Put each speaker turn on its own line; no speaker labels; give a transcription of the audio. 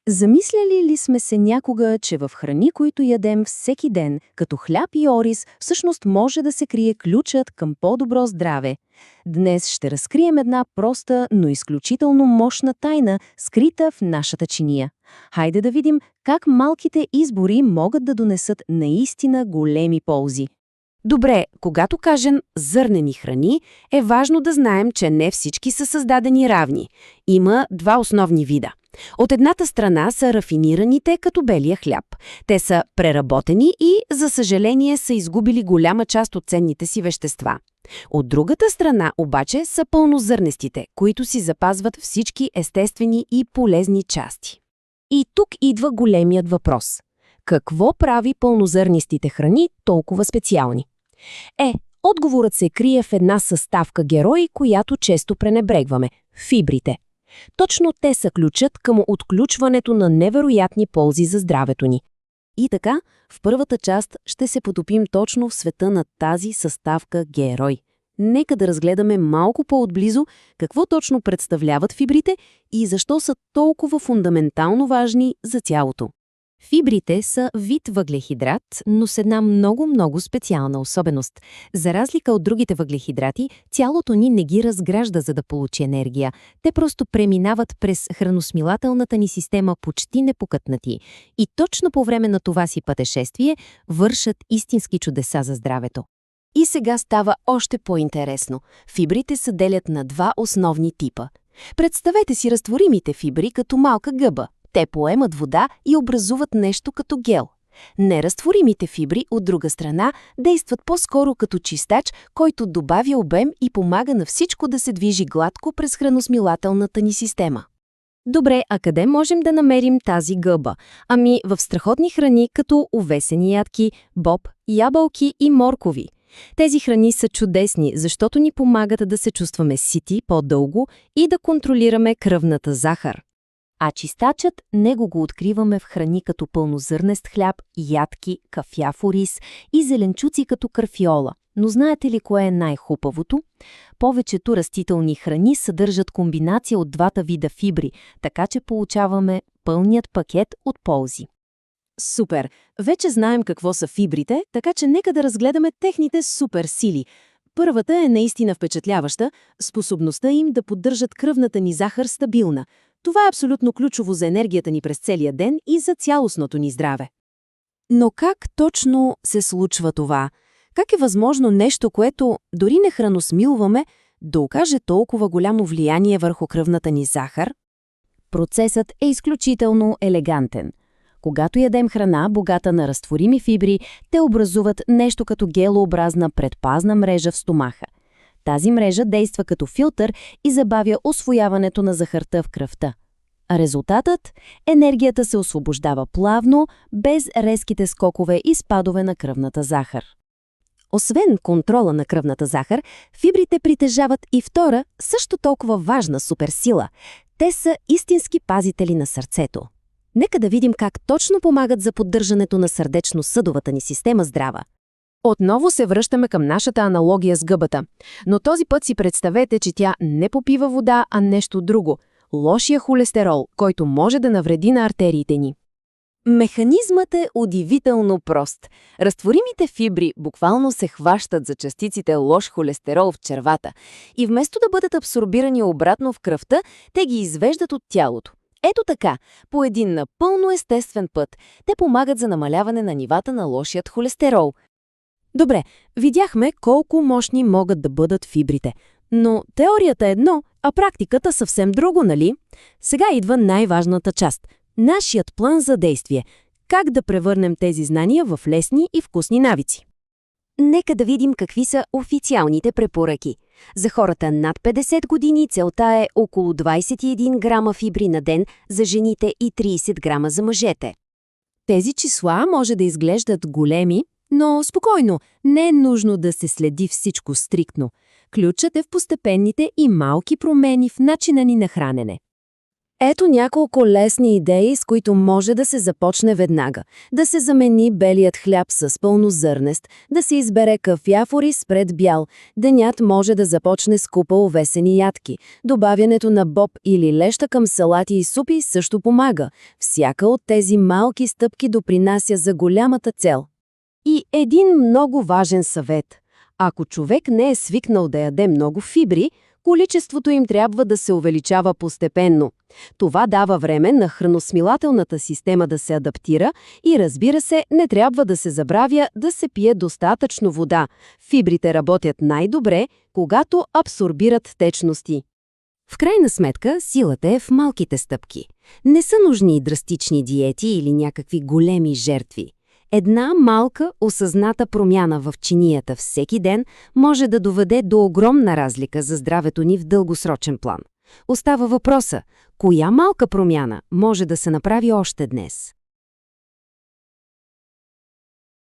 Замисляли ли сме се някога, че в храни, които ядем всеки ден, като хляб и ориз, всъщност може да се крие ключът към по-добро здраве? Днес ще разкрием една проста, но изключително мощна тайна, скрита в нашата чиния. Хайде да видим как малките избори могат да донесат наистина големи ползи.
Добре, когато кажем зърнени храни, е важно да знаем, че не всички са създадени равни. Има два основни вида. От едната страна са рафинираните като белия хляб. Те са преработени и, за съжаление, са изгубили голяма част от ценните си вещества. От другата страна обаче са пълнозърнестите, които си запазват всички естествени и полезни части.
И тук идва големият въпрос. Какво прави пълнозърнистите храни толкова специални? Отговорът се крие в една съставка герои, която често пренебрегваме – фибрите. Точно те са ключът към отключването на невероятни ползи за здравето ни. И така, в първата част ще се потопим точно в света на тази съставка герой. Нека да разгледаме малко по-отблизо какво точно представляват фибрите и защо са толкова фундаментално важни за тялото. Фибрите са вид въглехидрат, но с една много специална особеност. За разлика от другите въглехидрати, тялото ни не ги разгражда, за да получи енергия. Те просто преминават през храносмилателната ни система почти непокътнати. И точно по време на това си пътешествие вършат истински чудеса за здравето. И сега става още по-интересно. Фибрите се делят на два основни типа. Представете си разтворимите фибри като малка гъба. Те поемат вода и образуват нещо като гел. Неразтворимите фибри, от друга страна, действат по-скоро като чистач, който добавя обем и помага на всичко да се движи гладко през храносмилателната ни система. Добре, а къде можем да намерим тази гъба? Ами в страхотни храни, като овесени ядки, боб, ябълки и моркови. Тези храни са чудесни, защото ни помагат да се чувстваме сити по-дълго и да контролираме кръвната захар. А чистачът него го откриваме в храни като пълнозърнест хляб, ядки, кафяв ориз и зеленчуци като карфиола. Но знаете ли кое е най-хубавото? Повечето растителни храни съдържат комбинация от двата вида фибри, така че получаваме пълният пакет от ползи. Супер! Вече знаем какво са фибрите, така че нека да разгледаме техните суперсили. Първата е наистина впечатляваща – способността им да поддържат кръвната ни захар стабилна. Това е абсолютно ключово за енергията ни през целия ден и за цялостното ни здраве. Но как точно се случва това? Как е възможно нещо, което дори не храносмилваме, да окаже толкова голямо влияние върху кръвната ни захар? Процесът е изключително елегантен. Когато ядем храна, богата на разтворими фибри, те образуват нещо като гелообразна предпазна мрежа в стомаха. Тази мрежа действа като филтър и забавя усвояването на захарта в кръвта. А резултатът? Енергията се освобождава плавно, без резките скокове и спадове на кръвната захар. Освен контрола на кръвната захар, фибрите притежават и втора, също толкова важна суперсила. Те са истински пазители на сърцето. Нека да видим как точно помагат за поддържането на сърдечно-съдовата ни система здрава. Отново се връщаме към нашата аналогия с гъбата. Но този път си представете, че тя не попива вода, а нещо друго – лошия холестерол, който може да навреди на артериите ни. Механизмът е удивително прост. Разтворимите фибри буквално се хващат за частиците лош холестерол в червата и вместо да бъдат абсорбирани обратно в кръвта, те ги извеждат от тялото. Ето така, по един напълно естествен път, те помагат за намаляване на нивата на лошият холестерол. Добре, видяхме колко мощни могат да бъдат фибрите. Но теорията е едно, а практиката съвсем друго, нали? Сега идва най-важната част – нашият план за действие. Как да превърнем тези знания в лесни и вкусни навици? Нека да видим какви са официалните препоръки. За хората над 50 години целта е около 21 грама фибри на ден за жените и 30 грама за мъжете. Тези числа може да изглеждат големи, но спокойно, не е нужно да се следи всичко стриктно. Ключът е в постепенните и малки промени в начина ни на хранене. Ето няколко лесни идеи, с които може да се започне веднага. Да се замени белият хляб с пълнозърнест, да се избере кафяв ориз пред бял. Денят може да започне с купа овесени ядки. Добавянето на боб или леща към салати и супи също помага. Всяка от тези малки стъпки допринася за голямата цел. И един много важен съвет. Ако човек не е свикнал да яде много фибри, количеството им трябва да се увеличава постепенно. Това дава време на храносмилателната система да се адаптира и, разбира се, не трябва да се забравя да се пие достатъчно вода. Фибрите работят най-добре, когато абсорбират течности.
В крайна сметка, силата е в малките стъпки. Не са нужни и драстични диети или някакви големи жертви. Една малка, осъзната промяна в чинията всеки ден може да доведе до огромна разлика за здравето ни в дългосрочен план. Остава въпроса, коя малка промяна може да се направи още днес?